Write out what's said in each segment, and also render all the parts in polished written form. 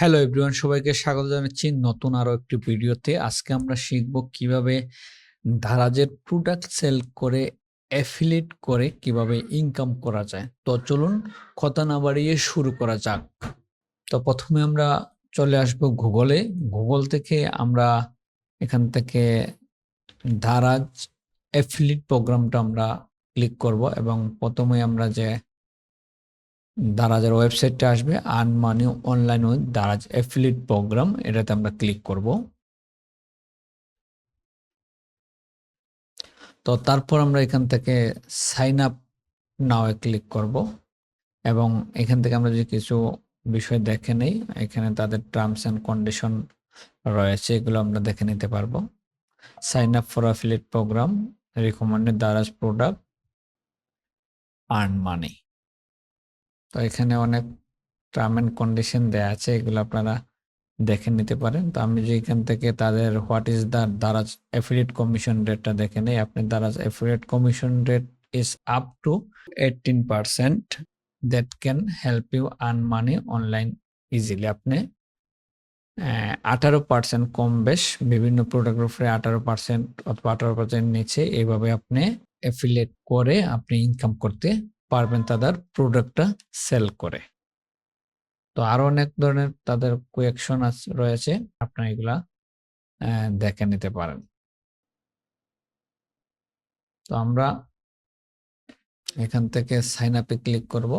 Hello everyone, সবাইকে স্বাগত জানাচ্ছি নতুন আরো একটি ভিডিওতে। আজকে আমরা শিখব কিভাবে দারাজের প্রোডাক্ট সেল করে অ্যাফিলিয়েট করে কিভাবে ইনকাম করা যায়। তো চলুন কথা না বাড়িয়ে শুরু করা যাক। তো প্রথমে আমরা চলে আসব গুগলে। গুগল থেকে আমরা এখান থেকে দারাজ অ্যাফিলিয়েট প্রোগ্রামটা আমরা ক্লিক করব এবং প্রথমে আমরা যে দারাজের ওয়েবসাইটটা আসবে earn money online with Daraz affiliate programme, এটাতে আমরা ক্লিক করব। তো তারপর আমরা এখান থেকে সাইন আপ নাও এ ক্লিক করব এবং এখান থেকে আমরা যদি কিছু বিষয় দেখে নেই, এখানে তাদের টার্মস অ্যান্ড কন্ডিশন রয়েছে, এগুলো আমরা দেখে নিতে পারবো। Sign up for affiliate programme, recommended Daraz product, earn money. তো এখানে অনেক টার্ম অ্যান্ড কন্ডিশন দেয়া আছে, এগুলো আপনারা দেখে নিতে পারেন। তো আমি যে এখান থেকে তাদের what is the Daraz affiliate commission রেটটা দেখে নেই। আপনি Daraz affiliate commission rate is up to 18% that can help you earn money online easily. আপনি 18% কম বেশ বিভিন্ন প্রোডাক্টের উপরে 18% অথবা 18% নিচে এইভাবে আপনি অ্যাফিলিয়েট করে আপনি ইনকাম করতে পারবেন তাদের প্রোডাক্টটা সেল করে। তো আরো অনেক ধরনের তাদের কোয়েকশন রয়েছে, আপনারা এগুলা দেখে নিতে পারেন। তো আমরা এখান থেকে সাইন আপে ক্লিক করব।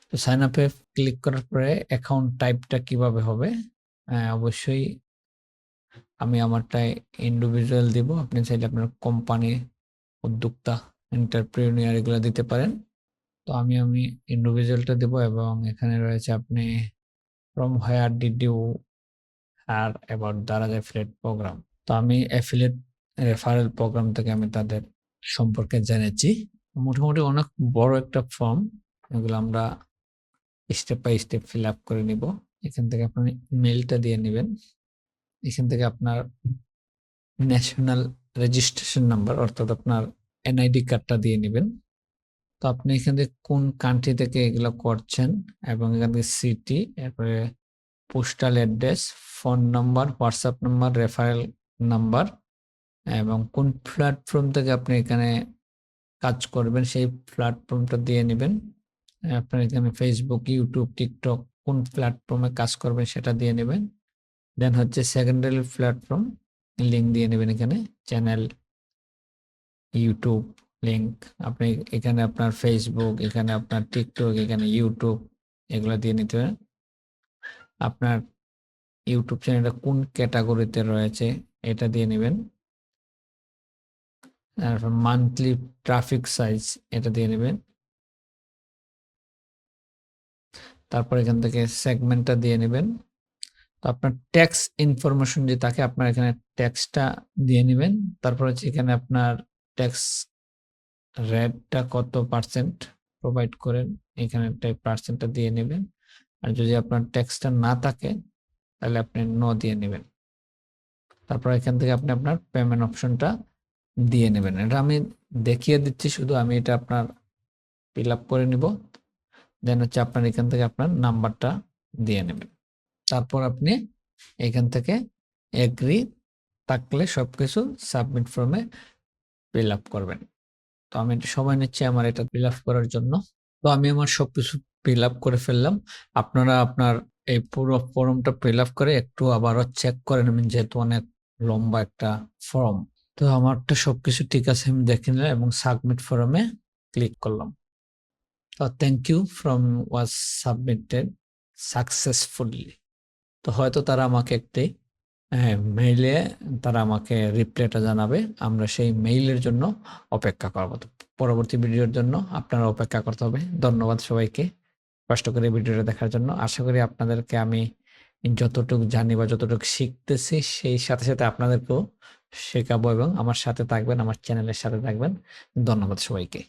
তো সাইন আপে ক্লিক করার পরে অ্যাকাউন্ট টাইপটা কিভাবে হবে, অবশ্যই আমি আমারটাই ইন্ডিভিজুয়াল দিব। আপনি চাইলে আপনার কোম্পানি, উদ্যোক্তা, এন্টারপ্রেনিউর এগুলো দিতে পারেন। তো আমি ইন্ডিভিজুয়ালটা দেব এবং এখানে রয়েছে আপনি from where did you hear about Daraz affiliate programme. তো আমি অ্যাফিলিয়েট রেফারেল প্রোগ্রাম থেকে আমি তাদের সম্পর্কে জেনেছি। মোটামুটি অনেক বড় একটা ফর্ম, এগুলো আমরা step by step fill up করে নিব। এখান থেকে আপনি মেইলটা দিয়ে নেবেন। এখান থেকে আপনার ন্যাশনাল রেজিস্ট্রেশন নাম্বার অর্থাৎ আপনার এনআইডি কার্ডটা দিয়ে নেবেন। তো আপনি এখান থেকে কোন কান্ট্রি থেকে এগুলো করছেন এবং এখান থেকে সিটি, এরপরে postal address, phone number, WhatsApp number, referral number এবং কোন প্ল্যাটফর্ম থেকে আপনি এখানে কাজ করবেন সেই প্ল্যাটফর্মটা দিয়ে নেবেন। আপনার এখানে ফেসবুক, ইউটিউব, টিকটক কোন প্ল্যাটফর্মে কাজ করবেন সেটা দিয়ে নেবেন। দেন হচ্ছে সেকেন্ডারি প্ল্যাটফর্ম লিঙ্ক দিয়ে নেবেন, এখানে চ্যানেল, ইউটিউব লিঙ্ক। আপনি এখানে আপনার ফেসবুক, এখানে আপনার টিকটক, এখানে ইউটিউব এগুলো দিয়ে নিতে হবে। আপনার ইউটিউব চ্যানেলটা কোন ক্যাটাগরিতে রয়েছে এটা দিয়ে নেবেন। তারপর মান্থলি ট্রাফিক সাইজ এটা দিয়ে নেবেন। তারপর এখান থেকে সেগমেন্টটা দিয়ে নেবেন। তো আপনার ট্যাক্স ইনফরমেশন যে থাকে আপনার এখানে ট্যাক্সটা দিয়ে নেবেন। তারপর হচ্ছে এখানে আপনার ট্যাক্স রেটটা কত পার্সেন্ট প্রোভাইড করেন, এখানে পার্সেন্টটা দিয়ে নেবেন। আর যদি আপনার ট্যাক্সটা না থাকে তাহলে আপনি নো দিয়ে নেবেন। তারপর এখান থেকে আপনি আপনার পেমেন্ট অপশনটা দিয়ে নেবেন। এটা আমি দেখিয়ে দিচ্ছি শুধু, আমি এটা আপনার ফিল আপ করে নিব। দেন হচ্ছে আপনার এখান থেকে আপনার নাম্বারটা দিয়ে নেবেন। তারপর আপনি এখান থেকে এগ্রি থাকলে সবকিছু সাবমিট ফর্মে ফিল আপ করবেন। তো আমি একটু সময় নিচ্ছি আমার এটা ফিল আপ করার জন্য। তো আমি আমার সবকিছু ফিল আপ করে ফেললাম। আপনারা আপনার এই পুরো ফর্মটা ফিল আপ করে একটু আবারও চেক করে নেবেন, যেহেতু অনেক লম্বা একটা ফর্ম। তো আমারটা সবকিছু ঠিক আছে আমি দেখে নিলাম এবং সাবমিট ফর্মে ক্লিক করলাম। তো thank you form was submitted successfully. তো হয়তো তারা আমাকে একটি মেইলে তারা আমাকে রিপ্লাইটা জানাবে। আমরা সেই মেইলের জন্য অপেক্ষা করব। তো পরবর্তী ভিডিওর জন্য আপনারা অপেক্ষা করতে হবে। ধন্যবাদ সবাইকে কষ্ট করে ভিডিওটা দেখার জন্য। আশা করি আপনাদেরকে আমি যতটুকু জানি বা যতটুকু শিখতেছি সেই সাথে সাথে আপনাদেরকেও শেখাবো এবং আমার সাথে থাকবেন, আমার চ্যানেলের সাথে থাকবেন। ধন্যবাদ সবাইকে।